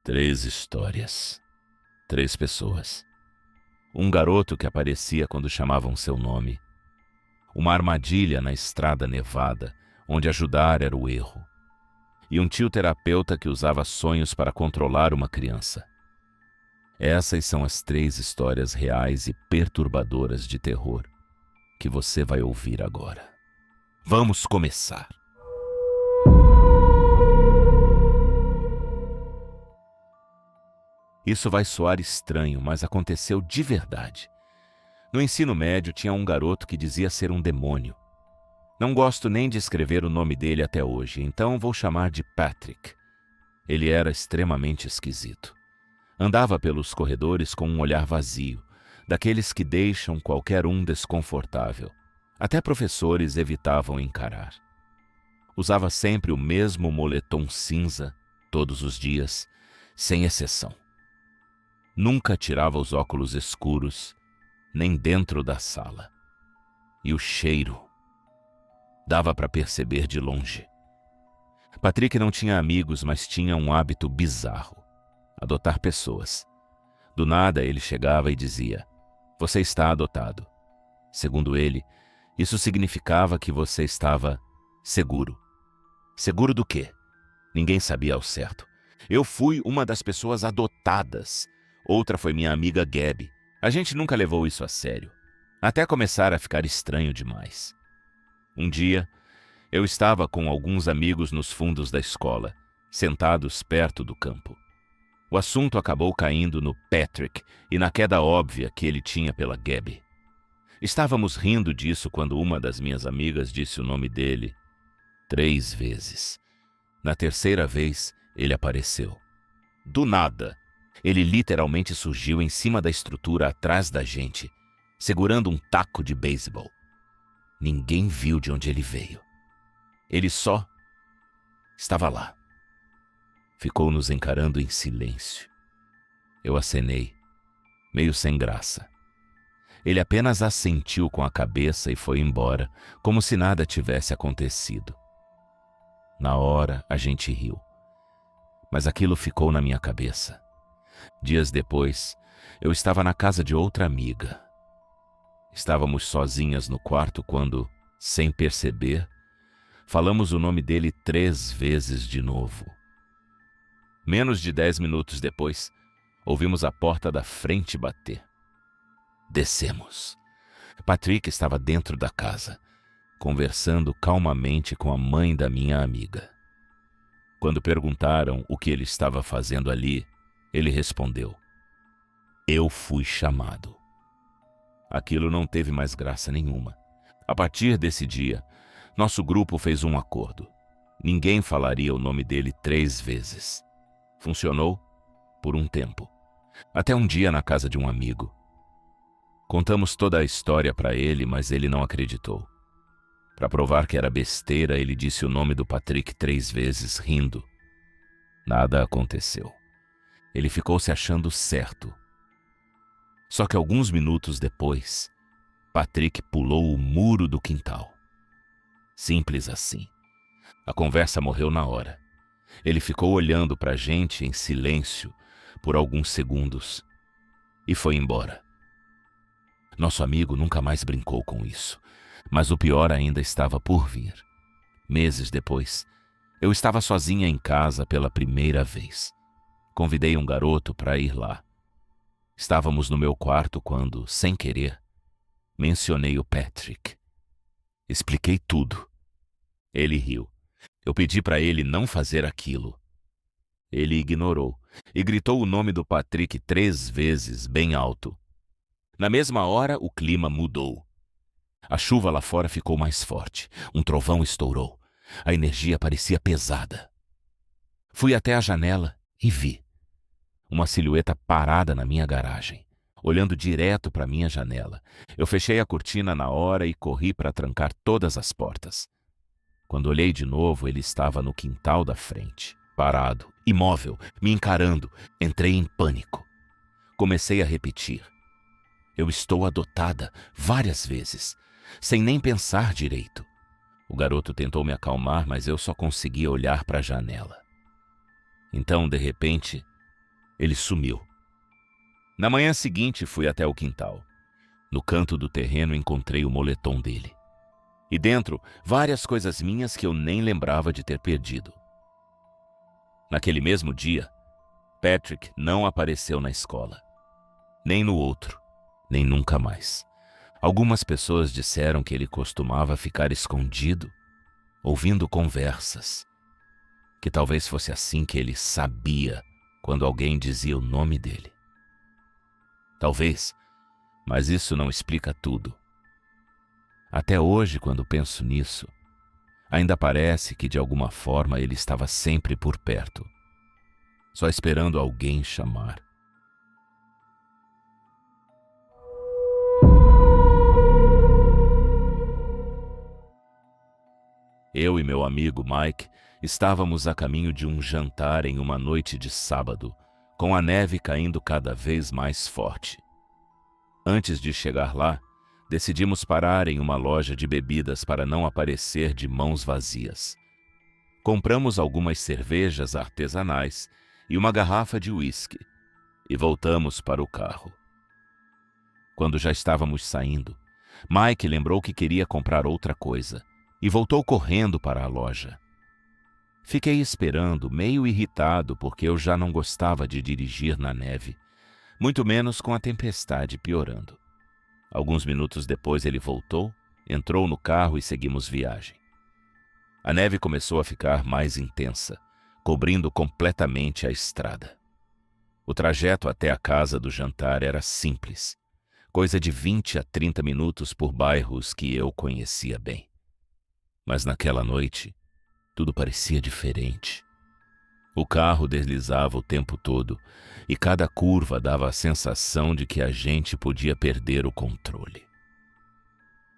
Três histórias. Três pessoas. Um garoto que aparecia quando chamavam seu nome. Uma armadilha na estrada nevada, onde ajudar era o erro. E um tio terapeuta que usava sonhos para controlar uma criança. Essas são as três histórias reais e perturbadoras de terror que você vai ouvir agora. Vamos começar! Isso vai soar estranho, mas aconteceu de verdade. No ensino médio tinha um garoto que dizia ser um demônio. Não gosto nem de escrever o nome dele até hoje, então vou chamar de Patrick. Ele era extremamente esquisito. Andava pelos corredores com um olhar vazio, daqueles que deixam qualquer um desconfortável. Até professores evitavam encarar. Usava sempre o mesmo moletom cinza, todos os dias, sem exceção. Nunca tirava os óculos escuros, nem dentro da sala. E o cheiro dava para perceber de longe. Patrick não tinha amigos, mas tinha um hábito bizarro: adotar pessoas. Do nada ele chegava e dizia: "Você está adotado." Segundo ele, isso significava que você estava seguro. Seguro do quê? Ninguém sabia ao certo. Eu fui uma das pessoas adotadas. Outra foi minha amiga Gabi. A gente nunca levou isso a sério, até começar a ficar estranho demais. Um dia, eu estava com alguns amigos nos fundos da escola, sentados perto do campo. O assunto acabou caindo no Patrick e na queda óbvia que ele tinha pela Gabi. Estávamos rindo disso quando uma das minhas amigas disse o nome dele 3 vezes. Na terceira vez, ele apareceu. Do nada. Ele literalmente surgiu em cima da estrutura atrás da gente, segurando um taco de beisebol. Ninguém viu de onde ele veio. Ele só estava lá. Ficou nos encarando em silêncio. Eu acenei, meio sem graça. Ele apenas assentiu com a cabeça e foi embora, como se nada tivesse acontecido. Na hora, a gente riu. Mas aquilo ficou na minha cabeça. Dias depois, eu estava na casa de outra amiga. Estávamos sozinhas no quarto quando, sem perceber, falamos o nome dele 3 vezes de novo. Menos de 10 minutos depois, ouvimos a porta da frente bater. Descemos. Patrick estava dentro da casa, conversando calmamente com a mãe da minha amiga. Quando perguntaram o que ele estava fazendo ali, ele respondeu: "Eu fui chamado." Aquilo não teve mais graça nenhuma. A partir desse dia, nosso grupo fez um acordo. Ninguém falaria o nome dele 3 vezes. Funcionou por um tempo. Até um dia na casa de um amigo. Contamos toda a história para ele, mas ele não acreditou. Para provar que era besteira, ele disse o nome do Patrick 3 vezes, rindo. Nada aconteceu. Ele ficou se achando certo. Só que alguns minutos depois, Patrick pulou o muro do quintal. Simples assim. A conversa morreu na hora. Ele ficou olhando para a gente em silêncio por alguns segundos e foi embora. Nosso amigo nunca mais brincou com isso, mas o pior ainda estava por vir. Meses depois, eu estava sozinha em casa pela primeira vez. Convidei um garoto para ir lá. Estávamos no meu quarto quando, sem querer, mencionei o Patrick. Expliquei tudo. Ele riu. Eu pedi para ele não fazer aquilo. Ele ignorou e gritou o nome do Patrick 3 vezes, bem alto. Na mesma hora, o clima mudou. A chuva lá fora ficou mais forte. Um trovão estourou. A energia parecia pesada. Fui até a janela e vi uma silhueta parada na minha garagem, olhando direto para minha janela. Eu fechei a cortina na hora e corri para trancar todas as portas. Quando olhei de novo, ele estava no quintal da frente, parado, imóvel, me encarando. Entrei em pânico. Comecei a repetir: "Eu estou adotada", várias vezes, sem nem pensar direito. O garoto tentou me acalmar, mas eu só conseguia olhar para a janela. Então, de repente, Ele sumiu. Na manhã seguinte, fui até o quintal. No canto do terreno encontrei o moletom dele. E dentro, várias coisas minhas que eu nem lembrava de ter perdido. Naquele mesmo dia, Patrick não apareceu na escola. Nem no outro, nem nunca mais. Algumas pessoas disseram que ele costumava ficar escondido, ouvindo conversas. Que talvez fosse assim que ele sabia quando alguém dizia o nome dele. Talvez, mas isso não explica tudo. Até hoje, quando penso nisso, ainda parece que de alguma forma ele estava sempre por perto, só esperando alguém chamar. Eu e meu amigo Mike estávamos a caminho de um jantar em uma noite de sábado, com a neve caindo cada vez mais forte. Antes de chegar lá, decidimos parar em uma loja de bebidas para não aparecer de mãos vazias. Compramos algumas cervejas artesanais e uma garrafa de uísque e voltamos para o carro. Quando já estávamos saindo, Mike lembrou que queria comprar outra coisa e voltou correndo para a loja. Fiquei esperando, meio irritado, porque eu já não gostava de dirigir na neve, muito menos com a tempestade piorando. Alguns minutos depois ele voltou, entrou no carro e seguimos viagem. A neve começou a ficar mais intensa, cobrindo completamente a estrada. O trajeto até a casa do jantar era simples, coisa de 20 a 30 minutos por bairros que eu conhecia bem. Mas naquela noite, tudo parecia diferente. O carro deslizava o tempo todo e cada curva dava a sensação de que a gente podia perder o controle.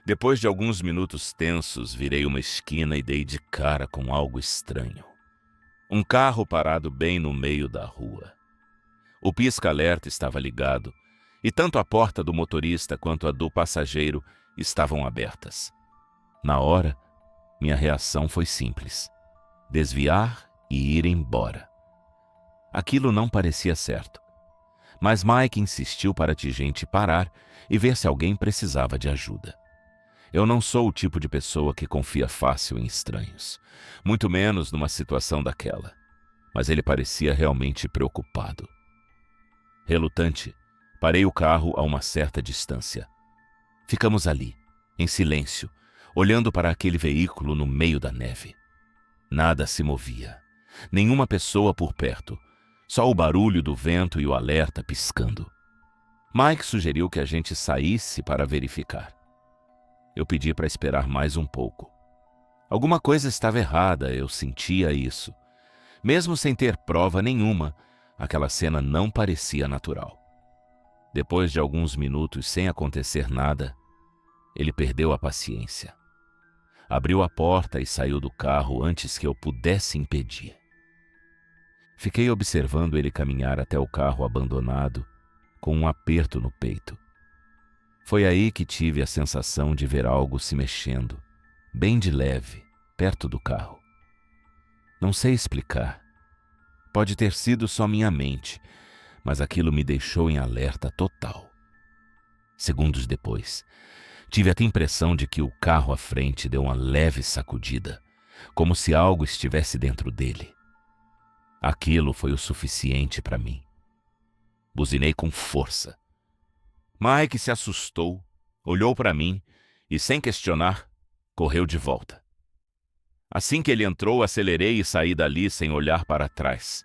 Depois de alguns minutos tensos, virei uma esquina e dei de cara com algo estranho. Um carro parado bem no meio da rua. O pisca-alerta estava ligado e tanto a porta do motorista quanto a do passageiro estavam abertas. Na hora, minha reação foi simples: desviar e ir embora. Aquilo não parecia certo, mas Mike insistiu para a gente parar e ver se alguém precisava de ajuda. Eu não sou o tipo de pessoa que confia fácil em estranhos, muito menos numa situação daquela, mas ele parecia realmente preocupado. Relutante, parei o carro a uma certa distância. Ficamos ali, em silêncio, olhando para aquele veículo no meio da neve. Nada se movia, nenhuma pessoa por perto, só o barulho do vento e o alerta piscando. Mike sugeriu que a gente saísse para verificar. Eu pedi para esperar mais um pouco. Alguma coisa estava errada, eu sentia isso. Mesmo sem ter prova nenhuma, aquela cena não parecia natural. Depois de alguns minutos sem acontecer nada, ele perdeu a paciência. Abriu a porta e saiu do carro antes que eu pudesse impedir. Fiquei observando ele caminhar até o carro abandonado, com um aperto no peito. Foi aí que tive a sensação de ver algo se mexendo, bem de leve, perto do carro. Não sei explicar. Pode ter sido só minha mente, mas aquilo me deixou em alerta total. Segundos depois, tive a impressão de que o carro à frente deu uma leve sacudida, como se algo estivesse dentro dele. Aquilo foi o suficiente para mim. Buzinei com força. Mike se assustou, olhou para mim e, sem questionar, correu de volta. Assim que ele entrou, acelerei e saí dali sem olhar para trás.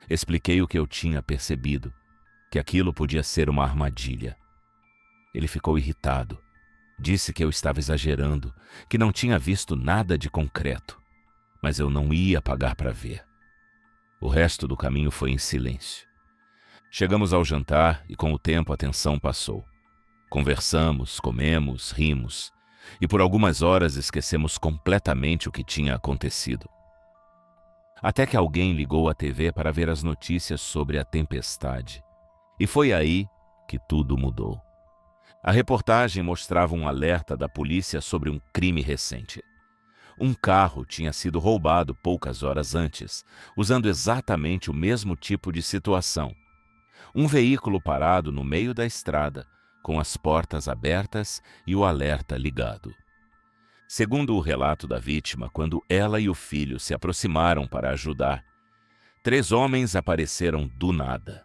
Expliquei o que eu tinha percebido, que aquilo podia ser uma armadilha. Ele ficou irritado. Disse que eu estava exagerando, que não tinha visto nada de concreto, mas eu não ia pagar para ver. O resto do caminho foi em silêncio. Chegamos ao jantar e com o tempo a tensão passou. Conversamos, comemos, rimos e por algumas horas esquecemos completamente o que tinha acontecido. Até que alguém ligou a TV para ver as notícias sobre a tempestade. E foi aí que tudo mudou. A reportagem mostrava um alerta da polícia sobre um crime recente. Um carro tinha sido roubado poucas horas antes, usando exatamente o mesmo tipo de situação. Um veículo parado no meio da estrada, com as portas abertas e o alerta ligado. Segundo o relato da vítima, quando ela e o filho se aproximaram para ajudar, 3 homens apareceram do nada.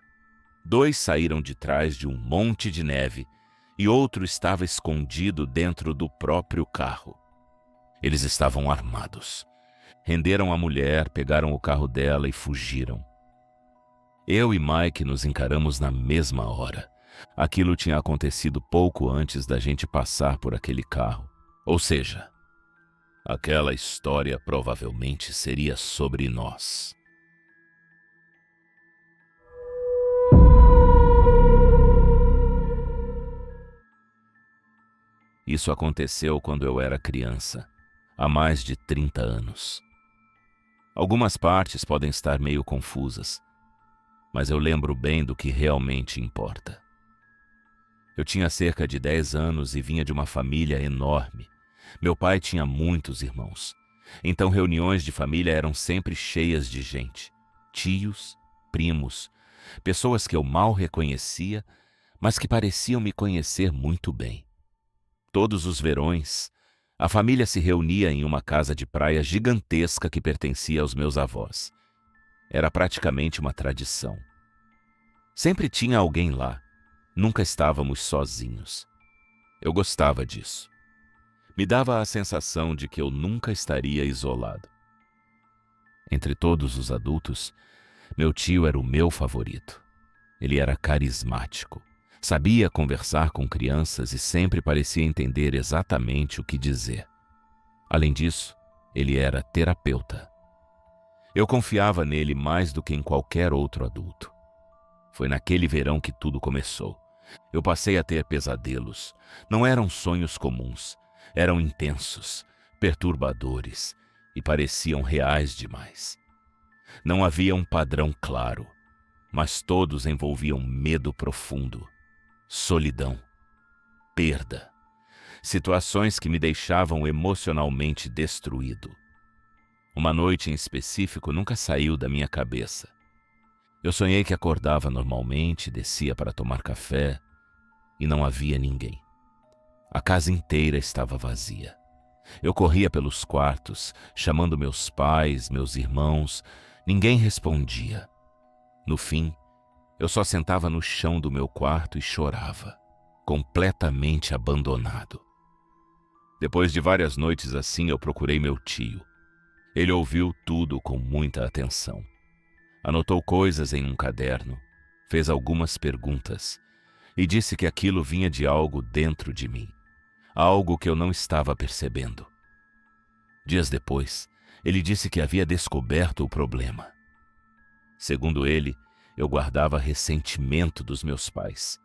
2 saíram de trás de um monte de neve e outro estava escondido dentro do próprio carro. Eles estavam armados. Renderam a mulher, pegaram o carro dela e fugiram. Eu e Mike nos encaramos na mesma hora. Aquilo tinha acontecido pouco antes da gente passar por aquele carro. Ou seja, aquela história provavelmente seria sobre nós. Isso aconteceu quando eu era criança, há mais de 30 anos. Algumas partes podem estar meio confusas, mas eu lembro bem do que realmente importa. Eu tinha cerca de 10 anos e vinha de uma família enorme. Meu pai tinha muitos irmãos, então reuniões de família eram sempre cheias de gente. Tios, primos, pessoas que eu mal reconhecia, mas que pareciam me conhecer muito bem. Todos os verões, a família se reunia em uma casa de praia gigantesca que pertencia aos meus avós. Era praticamente uma tradição. Sempre tinha alguém lá. Nunca estávamos sozinhos. Eu gostava disso. Me dava a sensação de que eu nunca estaria isolado. Entre todos os adultos, meu tio era o meu favorito. Ele era carismático. Sabia conversar com crianças e sempre parecia entender exatamente o que dizer. Além disso, ele era terapeuta. Eu confiava nele mais do que em qualquer outro adulto. Foi naquele verão que tudo começou. Eu passei a ter pesadelos. Não eram sonhos comuns. Eram intensos, perturbadores e pareciam reais demais. Não havia um padrão claro, mas todos envolviam medo profundo. Solidão, perda, situações que me deixavam emocionalmente destruído. Uma noite em específico nunca saiu da minha cabeça. Eu sonhei que acordava normalmente, descia para tomar café e não havia ninguém. A casa inteira estava vazia. Eu corria pelos quartos, chamando meus pais, meus irmãos. Ninguém respondia. No fim, eu só sentava no chão do meu quarto e chorava, completamente abandonado. Depois de várias noites assim, eu procurei meu tio. Ele ouviu tudo com muita atenção. Anotou coisas em um caderno, fez algumas perguntas e disse que aquilo vinha de algo dentro de mim, algo que eu não estava percebendo. Dias depois, ele disse que havia descoberto o problema. Segundo ele, eu guardava ressentimento dos meus pais,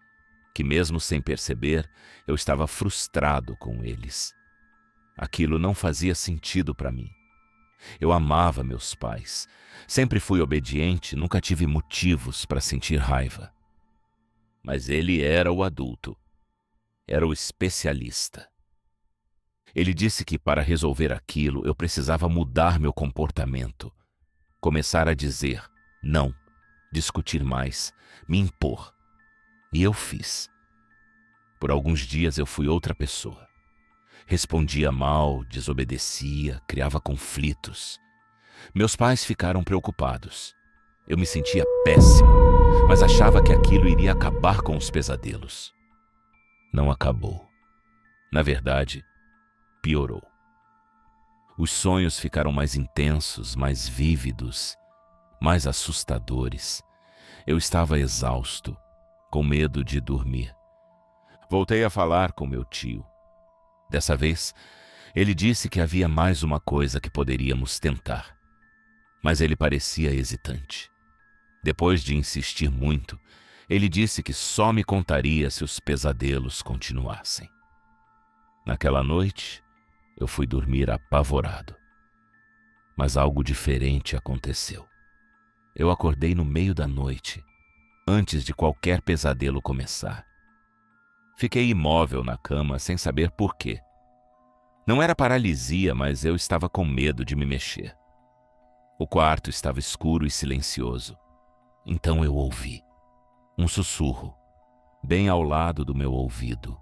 que mesmo sem perceber, eu estava frustrado com eles. Aquilo não fazia sentido para mim. Eu amava meus pais, sempre fui obediente, nunca tive motivos para sentir raiva. Mas ele era o adulto, era o especialista. Ele disse que para resolver aquilo eu precisava mudar meu comportamento, começar a dizer não, discutir mais, me impor. E eu fiz. Por alguns dias eu fui outra pessoa. Respondia mal, desobedecia, criava conflitos. Meus pais ficaram preocupados. Eu me sentia péssimo, mas achava que aquilo iria acabar com os pesadelos. Não acabou. Na verdade, piorou. Os sonhos ficaram mais intensos, mais vívidos, mais assustadores. Eu estava exausto, com medo de dormir. Voltei a falar com meu tio. Dessa vez, ele disse que havia mais uma coisa que poderíamos tentar. Mas ele parecia hesitante. Depois de insistir muito, ele disse que só me contaria se os pesadelos continuassem. Naquela noite, eu fui dormir apavorado. Mas algo diferente aconteceu. Eu acordei no meio da noite, antes de qualquer pesadelo começar. Fiquei imóvel na cama sem saber por quê. Não era paralisia, mas eu estava com medo de me mexer. O quarto estava escuro e silencioso. Então eu ouvi um sussurro, bem ao lado do meu ouvido.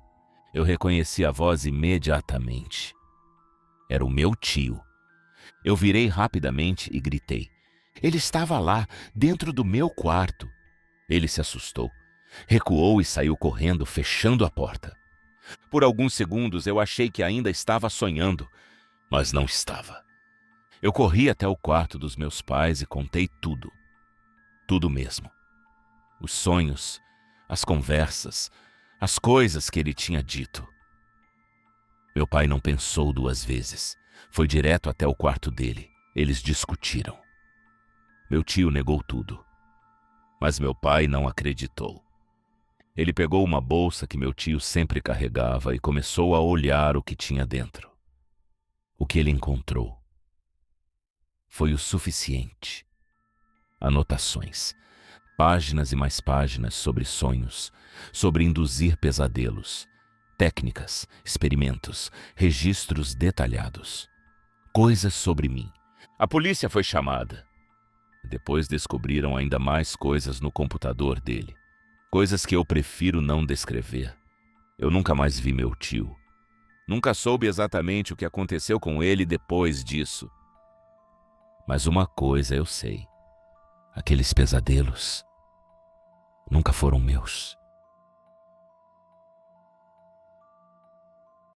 Eu reconheci a voz imediatamente. Era o meu tio. Eu virei rapidamente e gritei. Ele estava lá, dentro do meu quarto. Ele se assustou, recuou e saiu correndo, fechando a porta. Por alguns segundos eu achei que ainda estava sonhando, mas não estava. Eu corri até o quarto dos meus pais e contei tudo. Tudo mesmo. Os sonhos, as conversas, as coisas que ele tinha dito. Meu pai não pensou duas vezes. Foi direto até o quarto dele. Eles discutiram. Meu tio negou tudo. Mas meu pai não acreditou. Ele pegou uma bolsa que meu tio sempre carregava e começou a olhar o que tinha dentro. O que ele encontrou foi o suficiente. Anotações, páginas e mais páginas sobre sonhos, sobre induzir pesadelos, técnicas, experimentos, registros detalhados. Coisas sobre mim. A polícia foi chamada. Depois descobriram ainda mais coisas no computador dele. Coisas que eu prefiro não descrever. Eu nunca mais vi meu tio. Nunca soube exatamente o que aconteceu com ele depois disso. Mas uma coisa eu sei. Aqueles pesadelos nunca foram meus.